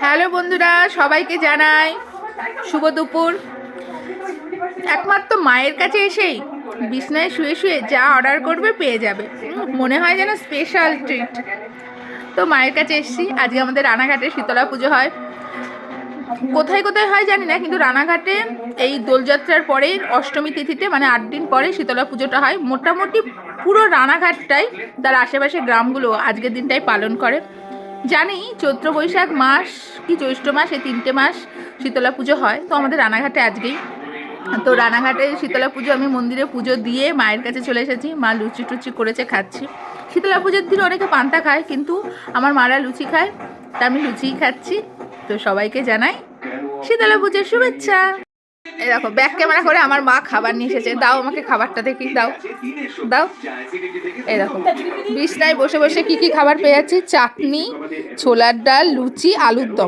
Hello বন্ধুরা, সবাইকে জানাই শুভ দুপুর। একমাত্র মায়ের কাছে এসেই বিছনায় শুয়ে শুয়ে যা অর্ডার করবে পেয়ে যাবে, মনে হয় যেন স্পেশাল ট্রিট। তো মায়ের কাছে এসেছি। আজকে আমাদের রানাঘাটে শীতলা পুজো হয়। কোথায় কোথায় হয় জানি না, কিন্তু রানাঘাটে এই দোলযাত্রার পরেই অষ্টমী তিথিতে মানে 8 দিন পরে শীতলা পুজোটা হয়। মোটামুটি পুরো রানাঘাটটাই, তার আশেপাশে গ্রামগুলো আজকের দিনটাই পালন করে। জানি চৈত্র বৈশাখ মাস কি জ্যৈষ্ঠ মাস, এই 3টে মাস শীতলা পুজো হয়। তো আমাদের রানাঘাটে আজকেই তো রানাঘাটে শীতলা পুজো, আমি মন্দিরে পুজো দিয়ে মায়ের কাছে চলে এসেছি। মা লুচি টুচি করেছে, খাচ্ছি। শীতলা পুজোর দিন অনেকে পান্তা খায়, কিন্তু আমার মারা লুচি খায়, তা আমি লুচিই খাচ্ছি। তো সবাইকে জানাই শীতলা পুজোর শুভেচ্ছা। এই দেখো, ব্যাক ক্যামেরা করে আমার মা খাবার নিয়ে এসেছে। দাও আমাকে খাবারটা দেখি, দাও দাও। এই দেখো, বিছনায় বসে বসে কি কি খাবার পেয়ে যাচ্ছি: চাটনি, ছোলার ডাল, লুচি, আলুর দম।